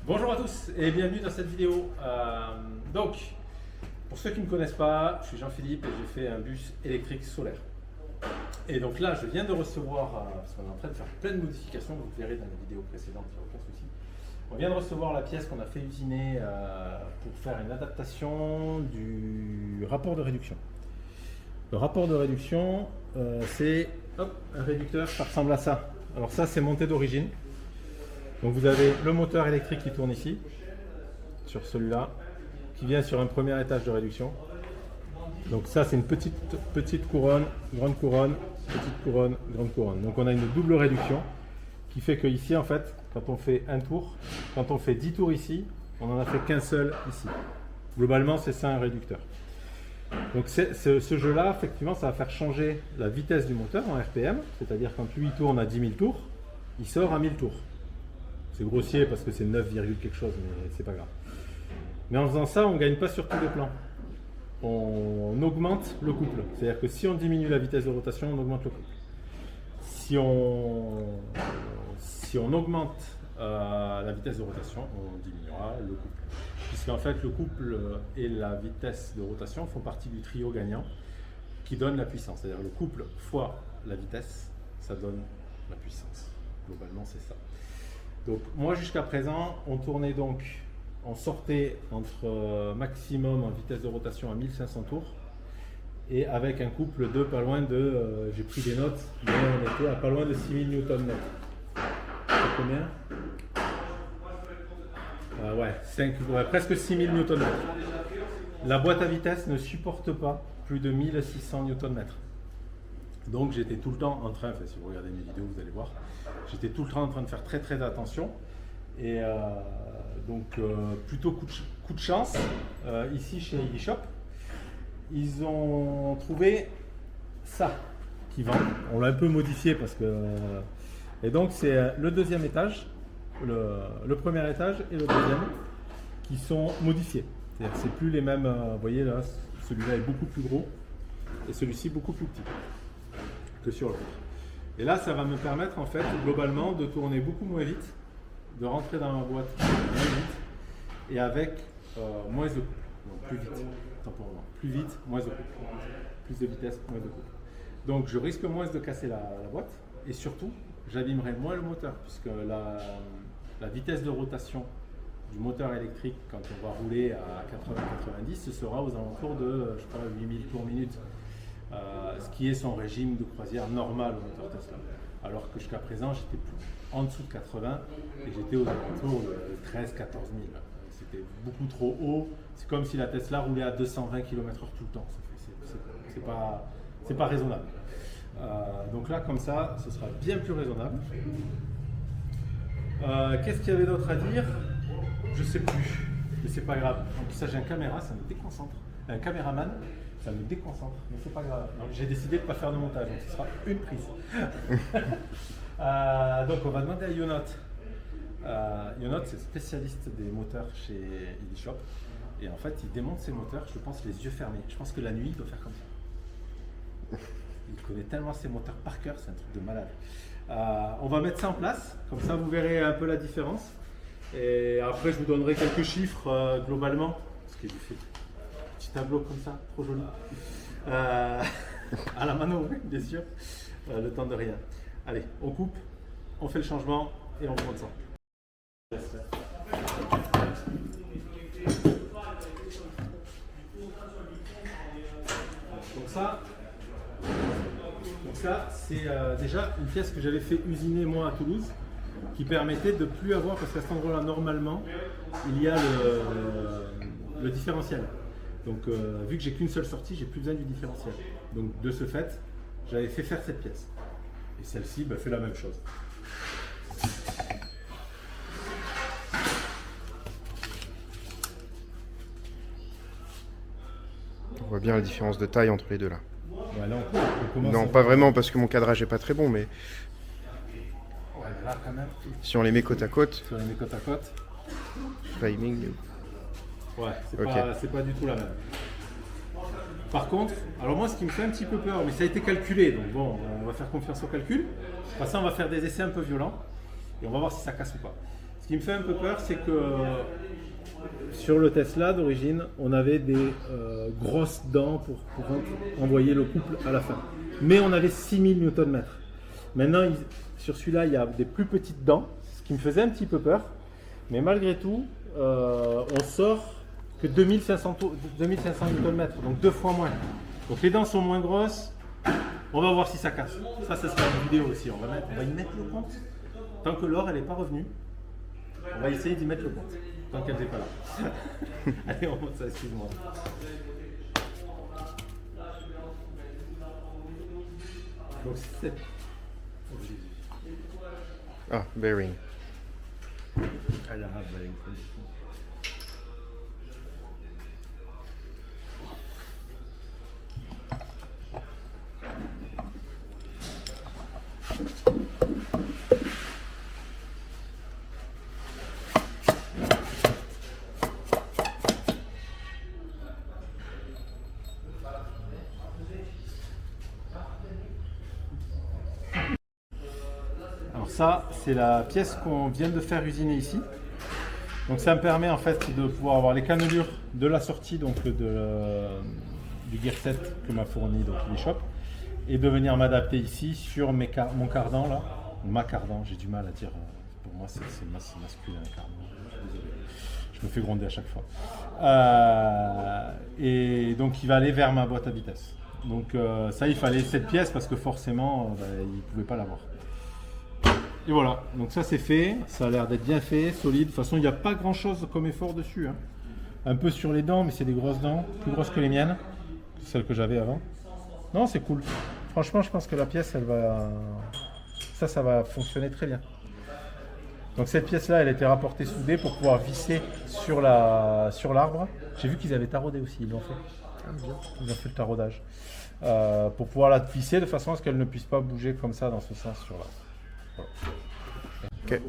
Bonjour à tous et bienvenue dans cette vidéo. Donc, pour ceux qui ne me connaissent pas, je suis Jean-Philippe et j'ai fait un bus électrique solaire. Et donc là, je viens de recevoir, parce qu'on est en train de faire plein de modifications, vous verrez dans la vidéo précédente, il n'y a aucun souci. On vient de recevoir la pièce qu'on a fait usiner pour faire une adaptation du rapport de réduction. Le rapport de réduction, c'est un réducteur, ça ressemble à ça. Alors ça, c'est monté d'origine. Donc vous avez le moteur électrique qui tourne ici, sur celui-là, qui vient sur un premier étage de réduction. Donc ça, c'est une petite couronne, grande couronne, petite couronne, grande couronne. Donc on a une double réduction qui fait que ici, en fait, quand on fait un tour, quand on fait 10 tours ici, on n'en a fait qu'un seul ici. Globalement, c'est ça un réducteur. Donc ce jeu-là, effectivement, ça va faire changer la vitesse du moteur en RPM, c'est-à-dire quand lui tourne à 10 000 tours, il sort à 1000 tours. C'est grossier parce que c'est 9, quelque chose, mais c'est pas grave. Mais en faisant ça, on ne gagne pas sur tous les plans. On augmente le couple. C'est-à-dire que si on diminue la vitesse de rotation, on augmente le couple. Si on augmente la vitesse de rotation, on diminuera le couple. Puisqu'en fait, le couple et la vitesse de rotation font partie du trio gagnant qui donne la puissance. C'est-à-dire le couple fois la vitesse, ça donne la puissance. Globalement, c'est ça. Donc moi jusqu'à présent, on sortait entre maximum en vitesse de rotation à 1500 tours et avec un couple de pas loin de, j'ai pris des notes, mais on était à pas loin de 6000 Nm. C'est combien presque 6000 Nm. La boîte à vitesse ne supporte pas plus de 1600 Nm. Donc j'étais tout le temps en train, si vous regardez mes vidéos, vous allez voir, j'étais tout le temps en train de faire très attention. Et plutôt coup de chance, ici chez eShop, ils ont trouvé ça qui vend. On l'a un peu modifié parce que... et donc c'est le deuxième étage, le premier étage et le deuxième qui sont modifiés. C'est-à-dire que c'est plus les mêmes, vous voyez là, celui-là est beaucoup plus gros et celui-ci beaucoup plus petit que sur l'autre. Et là, ça va me permettre en fait globalement de tourner beaucoup moins vite, de rentrer dans ma boîte moins vite et avec moins de couple. Donc plus vite, temporairement. Plus vite, moins de couple. Plus de vitesse, moins de couple. Donc je risque moins de casser la boîte et surtout, j'abîmerai moins le moteur puisque la vitesse de rotation du moteur électrique quand on va rouler à 80-90, ce sera aux alentours de, je crois, 8000 tours minute. Ce qui est son régime de croisière normal au moteur Tesla. Alors que jusqu'à présent, j'étais en dessous de 80 et j'étais aux alentours de 13-14 000. C'était beaucoup trop haut. C'est comme si la Tesla roulait à 220 km/h tout le temps. C'est pas raisonnable. Donc là, comme ça, ce sera bien plus raisonnable. Qu'est-ce qu'il y avait d'autre à dire? Je sais plus, mais c'est pas grave. En plus, ça, j'ai un caméra, ça me déconcentre. Un caméraman. Ça me déconcentre, mais c'est pas grave. J'ai décidé de ne pas faire de montage, donc ce sera une prise. Donc on va demander à Yonot. Yonot, c'est spécialiste des moteurs chez eShop. Et en fait, il démonte ses moteurs, je pense, les yeux fermés. Je pense que la nuit, il doit faire comme ça. Il connaît tellement ses moteurs par cœur, c'est un truc de malade. On va mettre ça en place, comme ça vous verrez un peu la différence. Et après, je vous donnerai quelques chiffres globalement, parce qu'il fait petit tableau comme ça, trop joli. À la mano, oui, bien sûr. Le temps de rien. Allez, on coupe, on fait le changement et on remonte ça. Donc ça c'est déjà une pièce que j'avais fait usiner moi à Toulouse, qui permettait de ne plus avoir, parce qu'à cet endroit-là, normalement, il y a le différentiel. Donc vu que j'ai qu'une seule sortie, j'ai plus besoin du différentiel. Donc de ce fait, j'avais fait faire cette pièce. Et celle-ci fait la même chose. On voit bien la différence de taille entre les deux là. Ouais, là, on commence Non, pas vraiment parce que mon cadrage est pas très bon, mais ouais, là, quand même. si on les met côte à côte, Si on les met côte à côte. timing. Ouais, Ok. c'est pas du tout la même. Par contre, alors moi ce qui me fait un petit peu peur, mais ça a été calculé, donc bon, on va faire confiance au calcul. Après ça, on va faire des essais un peu violents et on va voir si ça casse ou pas. Ce qui me fait un peu peur, c'est que sur le Tesla d'origine, on avait des grosses dents pour envoyer le couple à la fin. Mais on avait 6000 Nm. Maintenant, sur celui-là, il y a des plus petites dents, ce qui me faisait un petit peu peur. Mais malgré tout, on sort que 2500 Nm, donc 2 fois moins. Donc les dents sont moins grosses. On va voir si ça casse. Ça sera une vidéo aussi. On va y mettre le compte. Tant que l'or, elle n'est pas revenue, on va essayer d'y mettre le compte. Tant qu'elle n'est pas là. Allez, on monte ça, excuse-moi. Donc c'est... Oh, Jésus. Ah, bearing. Ah, il y a un bearing. Alors ça, c'est la pièce qu'on vient de faire usiner ici. Donc ça me permet en fait de pouvoir avoir les cannelures de la sortie donc du gear set que m'a fourni donc l'eShop et de venir m'adapter ici sur mon cardan là, ma cardan, j'ai du mal à dire, pour moi c'est masculin un cardan, désolé, je me fais gronder à chaque fois. Et donc il va aller vers ma boîte à vitesse. Donc ça il fallait cette pièce parce que forcément il ne pouvait pas l'avoir. Et voilà, donc ça c'est fait, ça a l'air d'être bien fait, solide. De toute façon, il n'y a pas grand chose comme effort dessus. Hein. Un peu sur les dents, mais c'est des grosses dents, plus grosses que les miennes, celles que j'avais avant. Non, c'est cool. Franchement, je pense que la pièce, elle va... Ça va fonctionner très bien. Donc cette pièce-là, elle a été rapportée soudée pour pouvoir visser sur l'arbre. J'ai vu qu'ils avaient taraudé aussi, ils l'ont fait. Ah, bien. Ils ont fait le taraudage. Pour pouvoir la visser de façon à ce qu'elle ne puisse pas bouger comme ça dans ce sens sur l'arbre. Ok.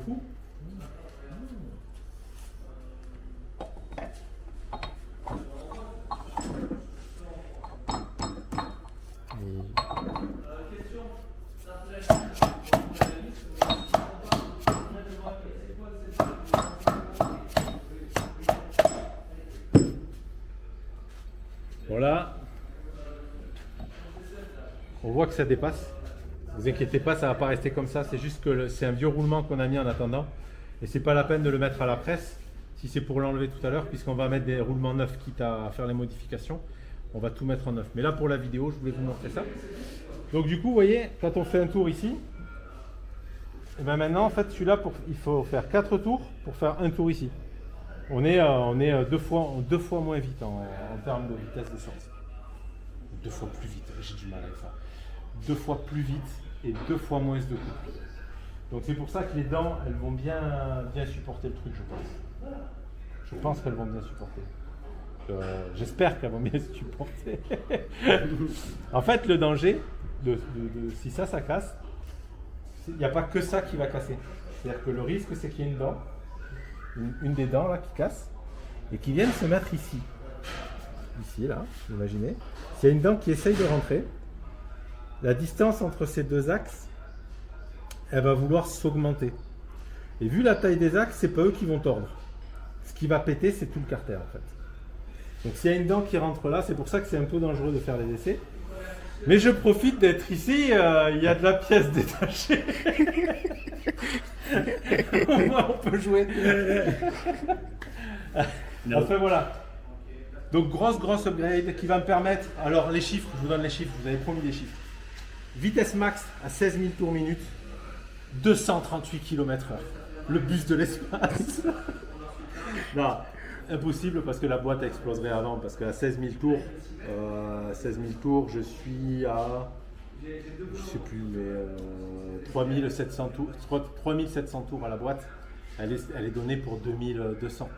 Voilà. On voit que ça dépasse. Ne vous inquiétez pas, ça ne va pas rester comme ça. C'est juste que c'est un vieux roulement qu'on a mis en attendant. Et c'est pas la peine de le mettre à la presse si c'est pour l'enlever tout à l'heure, puisqu'on va mettre des roulements neufs, quitte à faire les modifications. On va tout mettre en neuf. Mais là, pour la vidéo, je voulais vous montrer ça. Donc du coup, vous voyez, quand on fait un tour ici, et bien maintenant, en fait, celui-là, il faut faire 4 tours pour faire un tour ici. On est deux fois moins vite en termes de vitesse de sortie. 2 fois plus vite, j'ai du mal avec ça. 2 fois plus vite et 2 fois moins de couple. Donc c'est pour ça que les dents, elles vont bien supporter le truc, je pense. Je pense qu'elles vont bien supporter. J'espère qu'elles vont bien supporter. En fait, le danger, si ça casse, il n'y a pas que ça qui va casser. C'est-à-dire que le risque, c'est qu'il y ait une dent, une des dents là qui casse, et qui vienne se mettre ici. Ici, là, imaginez. S'il y a une dent qui essaye de rentrer, la distance entre ces deux axes, elle va vouloir s'augmenter. Et vu la taille des axes, c'est pas eux qui vont tordre. Ce qui va péter, c'est tout le carter en fait. Donc s'il y a une dent qui rentre là, c'est pour ça que c'est un peu dangereux de faire les essais. Mais je profite d'être ici, il y a de la pièce détachée. Au moins on peut jouer. Enfin voilà. Donc grosse upgrade qui va me permettre, alors les chiffres, je vous donne les chiffres, vous avez promis des chiffres. Vitesse max à 16 000 tours minute, 238 km/h. Le bus de l'espace. Non, impossible parce que la boîte exploserait avant, parce qu'à 16 000 tours, je suis à, je sais plus, mais 3700 tours à la boîte. Elle est donnée pour 2200.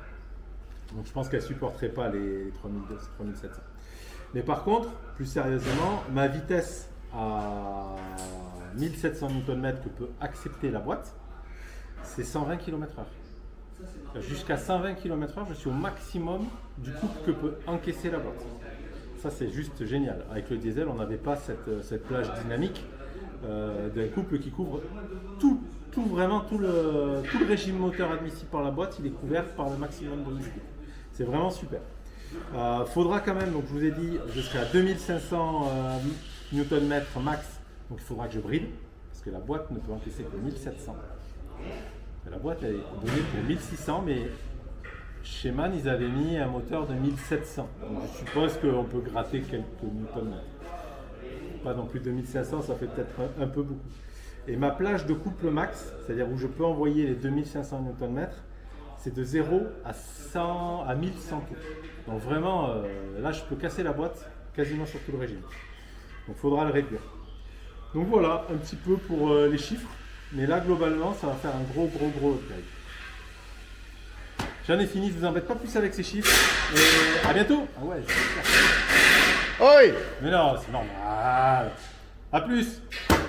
Donc je pense qu'elle ne supporterait pas les 3700. Mais par contre, plus sérieusement, ma vitesse à 1700 Nm que peut accepter la boîte, c'est 120 km/h. Jusqu'à 120 km/h, je suis au maximum du couple que peut encaisser la boîte. Ça, c'est juste génial. Avec le diesel, on n'avait pas cette plage dynamique d'un couple qui couvre vraiment tout le régime moteur admissible par la boîte, il est couvert par le maximum de muscles. C'est vraiment super. Faudra quand même, donc je vous ai dit, je serai à 2500 Nm max, donc il faudra que je bride, parce que la boîte ne peut encaisser que 1700. Et la boîte elle est brillée pour 1600, mais chez Man ils avaient mis un moteur de 1700. Donc je suppose qu'on peut gratter quelques Nm. Pas non plus 2500, ça fait peut-être un peu beaucoup. Et ma plage de couple max, c'est-à-dire où je peux envoyer les 2500 Nm, c'est de 0 à 1100 tours. Donc vraiment, là je peux casser la boîte quasiment sur tout le régime. Donc il faudra le réduire. Donc voilà, un petit peu pour les chiffres. Mais là globalement, ça va faire un gros upgrade. J'en ai fini, je vous embête pas plus avec ces chiffres. Et à bientôt. Ah ouais, Oi! mais non, c'est normal. A plus.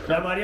Ciao Mariano.